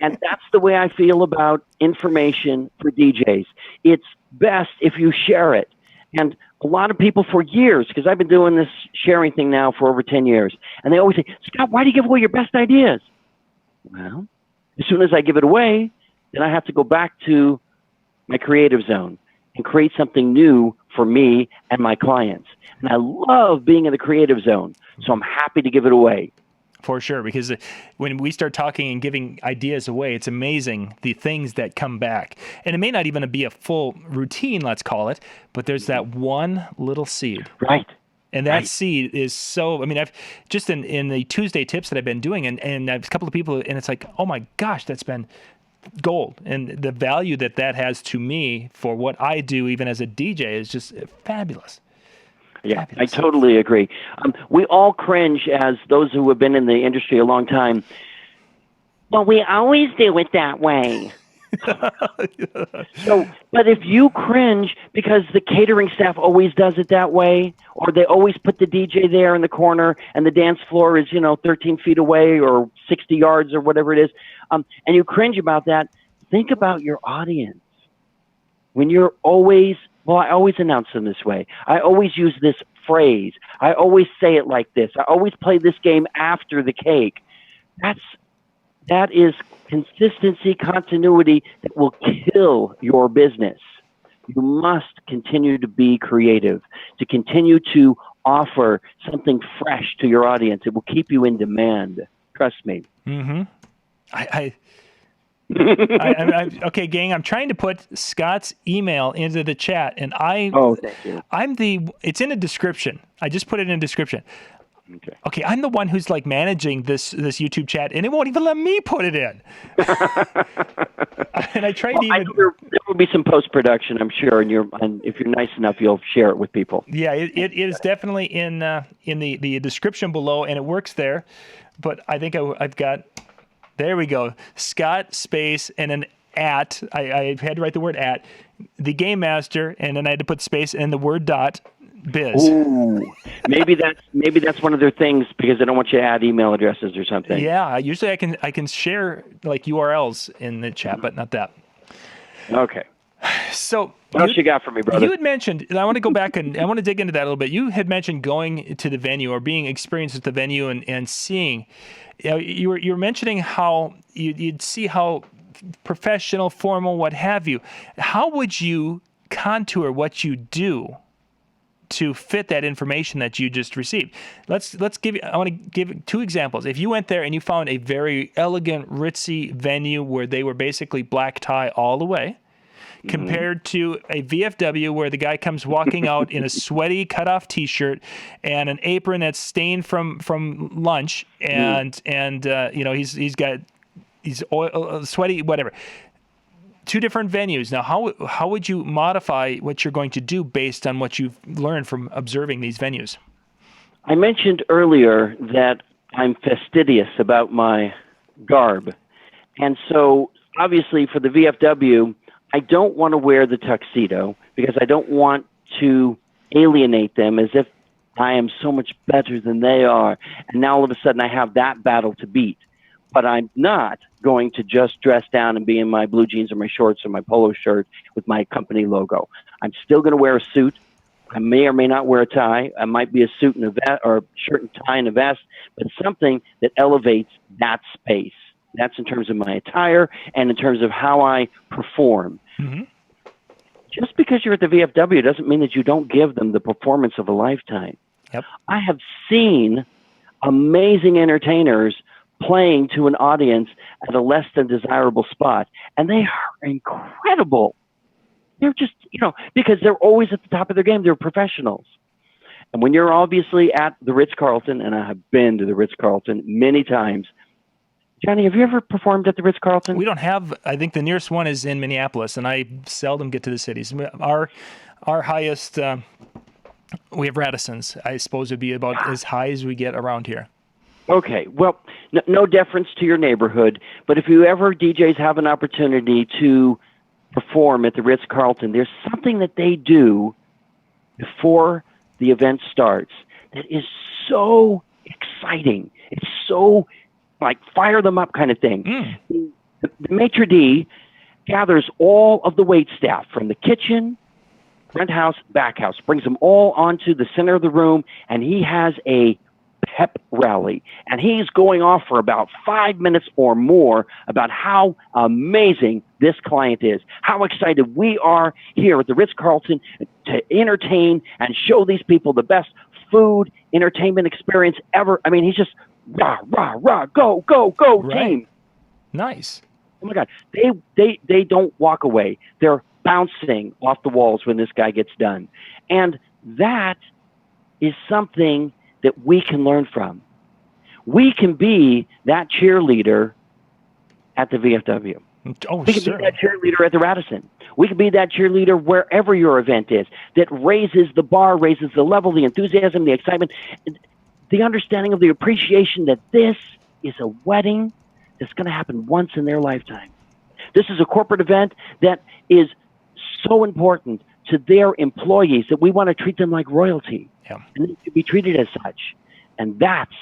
And that's the way I feel about information for DJs. It's best if you share it. And a lot of people for years, because I've been doing this sharing thing now for over 10 years, and they always say, Scott, why do you give away your best ideas? Well, as soon as I give it away, then I have to go back to my creative zone and create something new for me and my clients. And I love being in the creative zone, so I'm happy to give it away. For sure, because when we start talking and giving ideas away, it's amazing the things that come back. And it may not even be a full routine, let's call it, but there's that one little seed. Right. And that seed is so, I mean, I've just in the Tuesday tips that I've been doing, and I've a couple of people, and it's like, oh my gosh, that's been gold. And the value that has to me for what I do, even as a DJ, is just fabulous. Yeah, I totally agree. We all cringe as those who have been in the industry a long time. Well, we always do it that way. But if you cringe because the catering staff always does it that way, or they always put the DJ there in the corner and the dance floor is, 13 feet away or 60 yards or whatever it is, and you cringe about that, think about your audience. When you're always, I always announce them this way. I always use this phrase. I always say it like this. I always play this game after the cake. That is consistency, continuity that will kill your business. You must continue to be creative, to continue to offer something fresh to your audience. It will keep you in demand. Trust me. Mm-hmm. Okay, gang, I'm trying to put Scott's email into the chat, and thank you. It's in a description. I just put it in a description. Okay, I'm the one who's like managing this YouTube chat, and it won't even let me put it in. And I tried there will be some post-production, I'm sure, and if you're nice enough, you'll share it with people. Yeah, it is definitely in the description below, and it works there. But I think I've got, there we go, Scott space and an @ I had to write the word @ the Game Master, and then I had to put space and the word .biz. Ooh, maybe that's one of their things because they don't want you to add email addresses or something. Yeah, usually I can share like URLs in the chat, but not that. Okay. So what else you got for me, brother? You had mentioned, and I want to go back and I want to dig into that a little bit. You had mentioned going to the venue or being experienced at the venue and seeing. You were mentioning how you'd see how professional, formal, what have you. How would you contour what you do to fit that information that you just received? Let's give you, I want to give 2 examples. If you went there and you found a very elegant, ritzy venue where they were basically black tie all the way, compared to a VFW where the guy comes walking out in a sweaty cutoff T-shirt and an apron that's stained from lunch, and he's oil, sweaty, whatever. 2 different venues. Now, how would you modify what you're going to do based on what you've learned from observing these venues? I mentioned earlier that I'm fastidious about my garb. And so, obviously, for the VFW, I don't want to wear the tuxedo because I don't want to alienate them as if I am so much better than they are. And now all of a sudden I have that battle to beat. But I'm not going to just dress down and be in my blue jeans or my shorts or my polo shirt with my company logo. I'm still going to wear a suit. I may or may not wear a tie. I might be a suit and a vest, or shirt and tie and a vest, but something that elevates that space. That's in terms of my attire and in terms of how I perform. Mm-hmm. Just because you're at the VFW doesn't mean that you don't give them the performance of a lifetime. Yep. I have seen amazing entertainers playing to an audience at a less than desirable spot, and they are incredible. They're just, because they're always at the top of their game. They're professionals. And when you're obviously at the Ritz-Carlton, and I have been to the Ritz-Carlton many times. Johnny, have you ever performed at the Ritz-Carlton? We don't have, I think the nearest one is in Minneapolis, and I seldom get to the cities. Our highest, we have Radisson's, I suppose would be about as high as we get around here. Okay, well, no deference to your neighborhood, but if you ever DJs have an opportunity to perform at the Ritz-Carlton, there's something that they do before the event starts that is so exciting. It's so like fire them up kind of thing. The maitre d' gathers all of the wait staff from the kitchen, front house, back house, brings them all onto the center of the room, and he has a pep rally. And he's going off for about 5 minutes or more about how amazing this client is, how excited we are here at the Ritz-Carlton to entertain and show these people the best food, entertainment experience ever. I mean, he's just rah, rah, rah, go, go, go, Right. team. Nice. Oh my God. They don't walk away. They're bouncing off the walls when this guy gets done. And that is something that we can learn from. We can be that cheerleader at the VFW. Oh, We can sure. be that cheerleader at the Radisson. We can be that cheerleader wherever your event is that raises the bar, raises the level, the enthusiasm, the excitement, the understanding of the appreciation that this is a wedding that's going to happen once in their lifetime. This is a corporate event that is so important to their employees that we want to treat them like royalty. Yeah. And they should be treated as such. And that's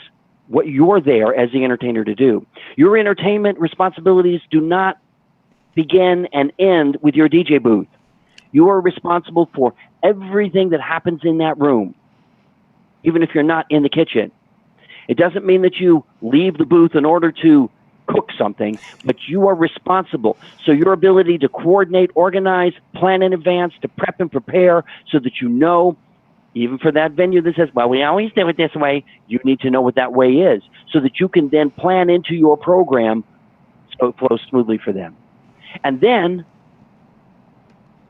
what you're there as the entertainer to do. Your entertainment responsibilities do not begin and end with your DJ booth. You are responsible for everything that happens in that room, even if you're not in the kitchen. It doesn't mean that you leave the booth in order to cook something, but you are responsible. So your ability to coordinate, organize, plan in advance, to prep and prepare so that you know, even for that venue that says, well, we always do it this way, you need to know what that way is so that you can then plan into your program so it flows smoothly for them. And then,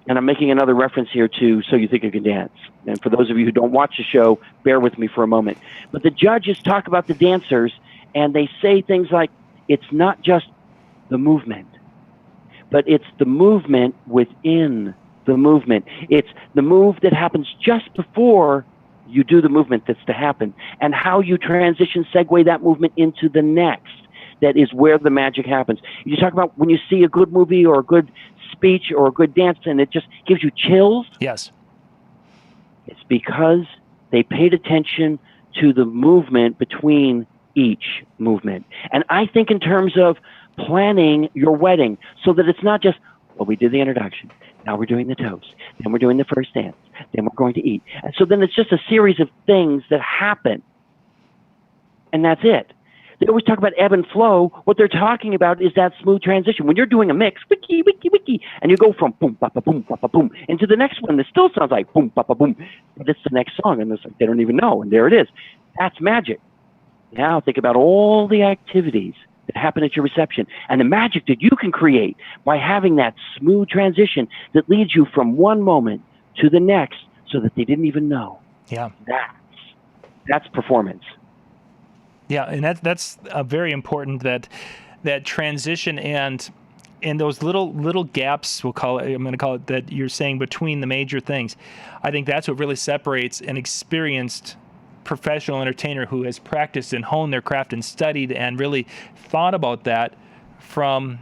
and I'm making another reference here to So You Think You Can Dance. And for those of you who don't watch the show, bear with me for a moment. But the judges talk about the dancers, and they say things like, it's not just the movement, but it's the movement within the movement. It's the move that happens just before you do the movement that's to happen, and how you transition, segue that movement into the next. That is where the magic happens. You talk about when you see a good movie or a good speech or a good dance and it just gives you chills. Yes. It's because they paid attention to the movement between each movement. And I think in terms of planning your wedding so that it's not just, well, we did the introduction, now we're doing the toast, then we're doing the first dance, then we're going to eat. And so then it's just a series of things that happen. And that's it. They always talk about ebb and flow. What they're talking about is that smooth transition. When you're doing a mix, wiki, wiki, wiki, and you go from boom, ba, ba, boom, ba, ba, boom, into the next one that still sounds like boom, ba, ba, boom, but it's the next song, and it's like they don't even know, and there it is. That's magic. Now think about all the activities that happen at your reception and the magic that you can create by having that smooth transition that leads you from one moment to the next so that they didn't even know. Yeah. That's performance. Yeah, and that's very important, that transition and those little gaps, I'm going to call it, that you're saying between the major things. I think that's what really separates an experienced professional entertainer who has practiced and honed their craft and studied and really thought about that from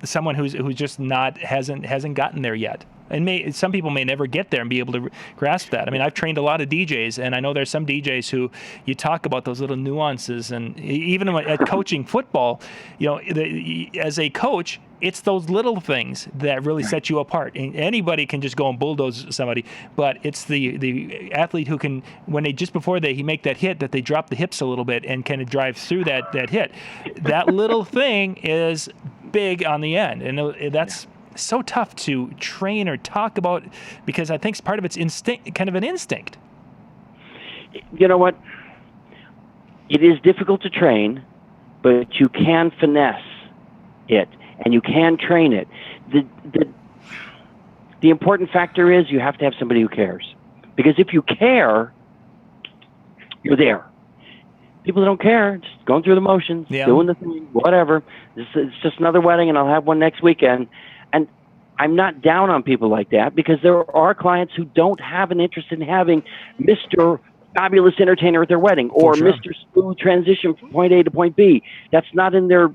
someone who's just hasn't gotten there yet. And some people may never get there and be able to grasp that. I mean, I've trained a lot of DJs, and I know there's some DJs who you talk about those little nuances, and even at coaching football, as a coach, it's those little things that really set you apart. And anybody can just go and bulldoze somebody, but it's the athlete who can, when just before he make that hit, that they drop the hips a little bit and kind of drive through that hit. That little thing is big on the end, and that's so tough to train or talk about, because I think part of it's instinct, kind of an instinct. You know what? It is difficult to train, but you can finesse it and you can train it. The important factor is you have to have somebody who cares, because if you care, you're there. People that don't care, just going through the motions, doing the thing, whatever. It's just another wedding, and I'll have one next weekend. And I'm not down on people like that, because there are clients who don't have an interest in having Mr. Fabulous Entertainer at their wedding, or Mr. Smooth Transition from point A to point B. That's not in their,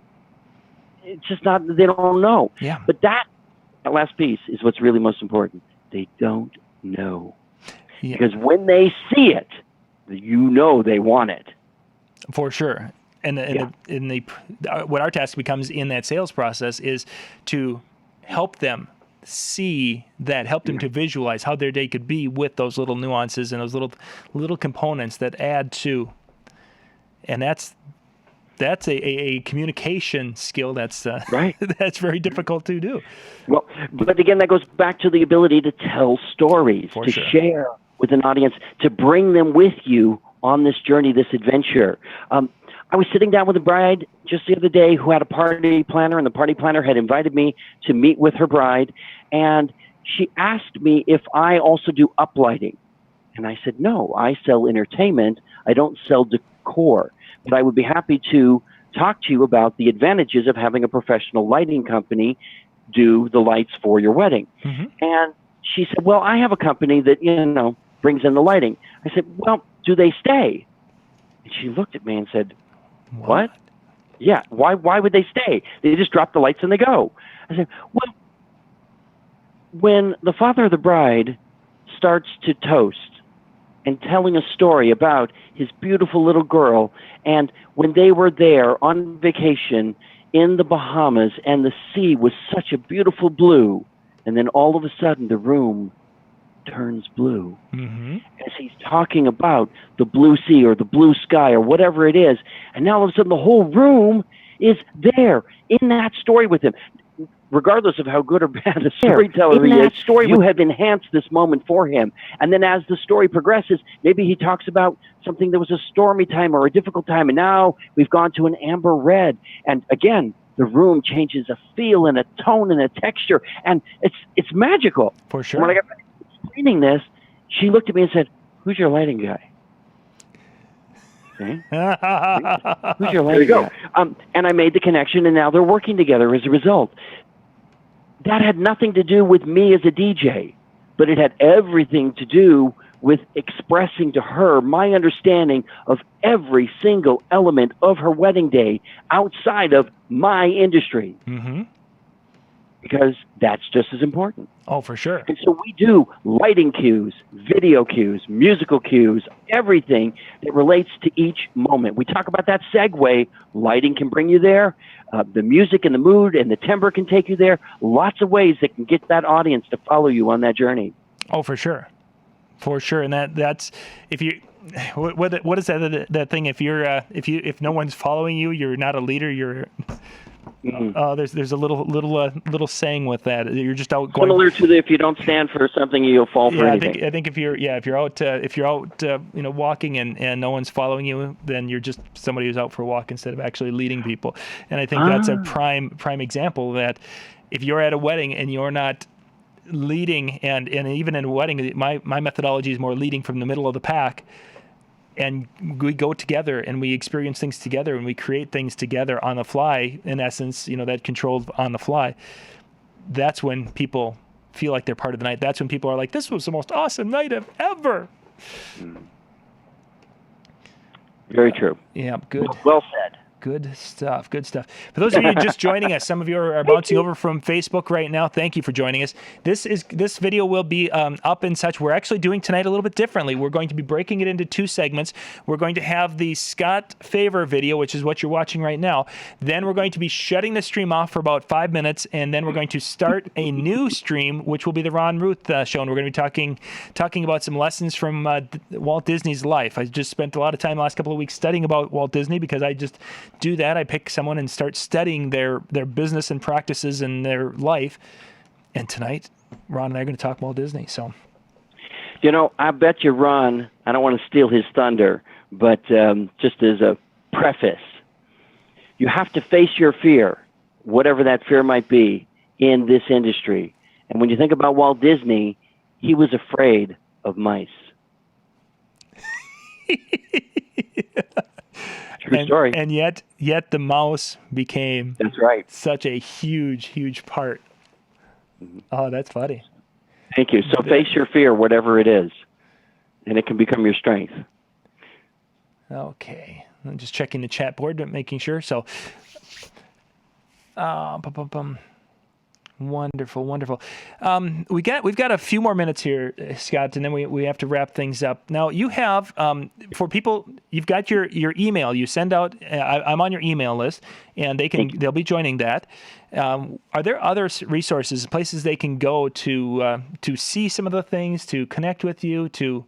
it's just not, they don't know. Yeah. But that last piece is what's really most important. They don't know. Yeah. Because when they see it, they want it. For sure. And what our task becomes in that sales process is to help them see that, help them to visualize how their day could be with those little nuances and those little components that add to. And that's a communication skill that's right. That's very difficult to do. Well, but again, that goes back to the ability to tell stories, share with an audience, to bring them with you on this journey, this adventure. I was sitting down with a bride just the other day who had a party planner, and the party planner had invited me to meet with her bride, and she asked me if I also do uplighting. And I said, no, I sell entertainment. I don't sell decor, but I would be happy to talk to you about the advantages of having a professional lighting company do the lights for your wedding. Mm-hmm. And she said, well, I have a company that, brings in the lighting. I said, well, do they stay? And she looked at me and said, what? Yeah, why would they stay? They just drop the lights and they go. I said, well, when the father of the bride starts to toast and telling a story about his beautiful little girl, and when they were there on vacation in the Bahamas and the sea was such a beautiful blue, and then all of a sudden the room turns blue. Mm-hmm. As he's talking about the blue sea or the blue sky or whatever it is, and now all of a sudden the whole room is there in that story with him. Regardless of how good or bad a storyteller he is, you have enhanced this moment for him. And then as the story progresses, maybe he talks about something that was a stormy time or a difficult time, and now we've gone to an amber red. And again, the room changes a feel and a tone and a texture, and it's magical. For sure. When I got explaining this, she looked at me and said, "Who's your lighting guy?" Okay. Who's your lighting guy? And I made the connection, and now they're working together as a result. That had nothing to do with me as a DJ, but it had everything to do with expressing to her my understanding of every single element of her wedding day outside of my industry. Mm-hmm. Because that's just as important. Oh, for sure. And so we do lighting cues, video cues, musical cues, everything that relates to each moment. We talk about that segue. Lighting can bring you there. The music and the mood and the timbre can take you there. Lots of ways that can get that audience to follow you on that journey. Oh, for sure. For sure. And that's, if you, what is that thing? If no one's following you, you're not a leader, you're, there's a little saying with that. You're just out going. Similar to if you don't stand for something, you'll fall for anything. I think if you're out walking and no one's following you, then you're just somebody who's out for a walk instead of actually leading people. And I think that's a prime example that if you're at a wedding and you're not leading, and even in a wedding, my methodology is more leading from the middle of the pack. And we go together and we experience things together and we create things together on the fly, in essence, that controlled on the fly. That's when people feel like they're part of the night. That's when people are like, this was the most awesome night of ever. Very true. Yeah, good. Well said. Good stuff. Good stuff. For those of you just joining us, some of you are bouncing over from Facebook right now. Thank you for joining us. This video will be up and such. We're actually doing tonight a little bit differently. We're going to be breaking it into two segments. We're going to have the Scott Faver video, which is what you're watching right now. Then we're going to be shutting the stream off for about 5 minutes, and then we're going to start a new stream, which will be the Ron Ruth show, and we're going to be talking about some lessons from Walt Disney's life. I just spent a lot of time the last couple of weeks studying about Walt Disney because I just do that. I pick someone and start studying their business and practices and their life. And tonight, Ron and I are going to talk Walt Disney. So, I bet you, Ron, I don't want to steal his thunder, but just as a preface, you have to face your fear, whatever that fear might be, in this industry. And when you think about Walt Disney, he was afraid of mice. True story. And yet the mouse became That's right. such a huge part. Oh, that's funny. Thank you. So face your fear, whatever it is, and it can become your strength. Okay. I'm just checking the chat board, making sure. So, wonderful. We've got a few more minutes here, Scott, and then we have to wrap things up. Now, you have for people, you've got your email. You send out. I'm on your email list, and they'll be joining that. Are there other resources, places they can go to see some of the things, to connect with you, to?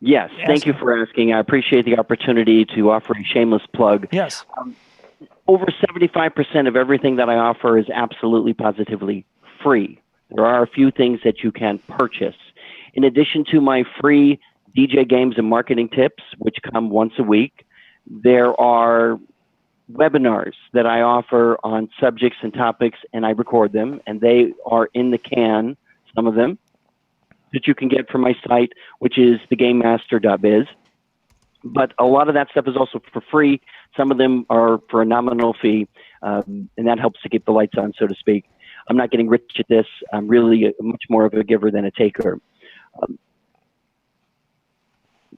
Yes, thank you for asking. I appreciate the opportunity to offer a shameless plug. Yes. Over 75% of everything that I offer is absolutely positively free. There are a few things that you can purchase. In addition to my free DJ games and marketing tips, which come once a week, there are webinars that I offer on subjects and topics, and I record them, and they are in the can, some of them, that you can get from my site, which is thegamemaster.biz. But a lot of that stuff is also for free. Some of them are for a nominal fee, and that helps to keep the lights on, so to speak. I'm not getting rich at this. I'm really much more of a giver than a taker.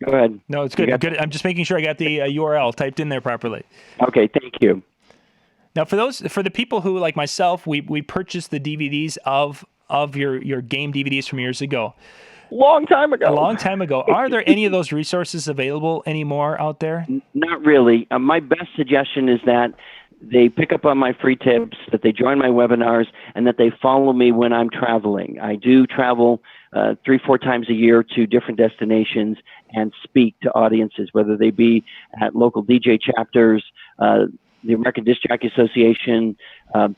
Go ahead. No, it's good. Good. I'm just making sure I got the URL typed in there properly. Okay, thank you. Now, for the people who, like myself, we purchased the DVDs of your game DVDs from years ago. A long time ago. Are there any of those resources available anymore out there? Not really. My best suggestion is that they pick up on my free tips, that they join my webinars, and that they follow me when I'm traveling. I do travel 3-4 times a year to different destinations and speak to audiences, whether they be at local DJ chapters. The American Disc Jockey Association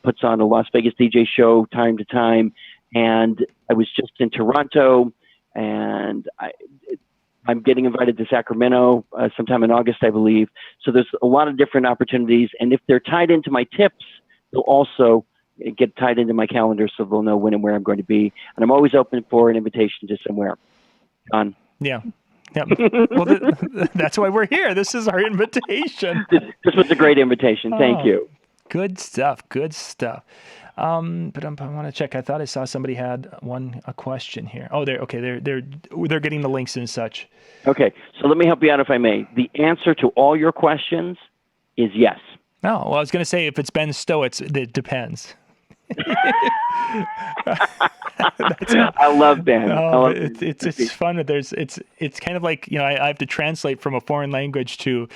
puts on a Las Vegas DJ show time to time. And I was just in Toronto, and I'm getting invited to Sacramento sometime in August, I believe. So there's a lot of different opportunities. And if they're tied into my tips, they'll also get tied into my calendar, so they'll know when and where I'm going to be. And I'm always open for an invitation to somewhere. John? Yeah. Well, that's why we're here. This is our invitation. This was a great invitation. Thank you. Good stuff. But I want to check. I thought I saw somebody had a question here. Oh, they're getting the links and such. Okay, so let me help you out if I may. The answer to all your questions is yes. Oh, well, I was going to say if it's Ben Stowe, it depends. I love Ben. It's fun. But it's kind of like, I have to translate from a foreign language to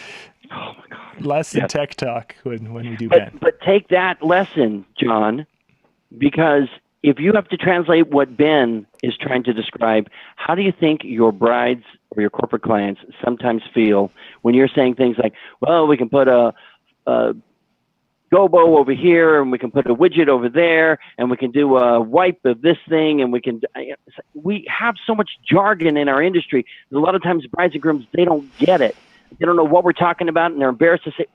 less than tech talk when we do Ben. But take that lesson, John, because if you have to translate what Ben is trying to describe, how do you think your brides or your corporate clients sometimes feel when you're saying things like, well, we can put a gobo over here, and we can put a widget over there, and we can do a wipe of this thing, and we have so much jargon in our industry. A lot of times brides and grooms, they don't get it. They don't know what we're talking about, and they're embarrassed to say,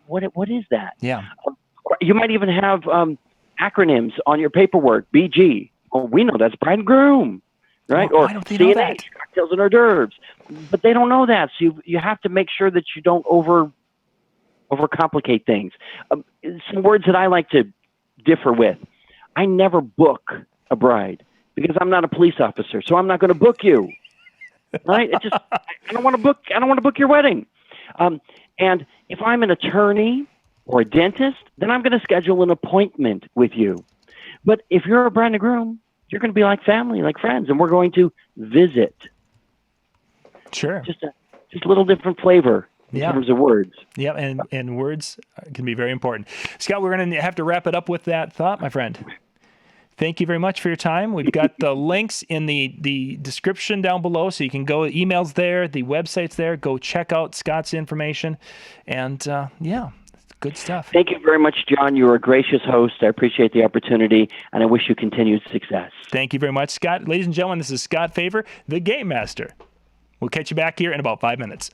what is that? Yeah. You might even have acronyms on your paperwork, BG. Oh, we know that's bride and groom, right? Oh, or why don't they know that? cocktails and hors d'oeuvres. But they don't know that, so you have to make sure that you don't overcomplicate things. Some words that I like to differ with. I never book a bride because I'm not a police officer, so I'm not going to book you. right? I don't want to book. I don't want to book your wedding. And if I'm an attorney or a dentist, then I'm going to schedule an appointment with you. But if you're a bride and groom, you're going to be like family, like friends, and we're going to visit. Sure. Just a little different flavor in terms of words. Yeah, and words can be very important. Scott, we're going to have to wrap it up with that thought, my friend. Thank you very much for your time. We've got the links in the description down below, so you can go, emails there, the website's there. Go check out Scott's information. And good stuff. Thank you very much, John. You're a gracious host. I appreciate the opportunity, and I wish you continued success. Thank you very much, Scott. Ladies and gentlemen, this is Scott Faver, the Game Master. We'll catch you back here in about 5 minutes.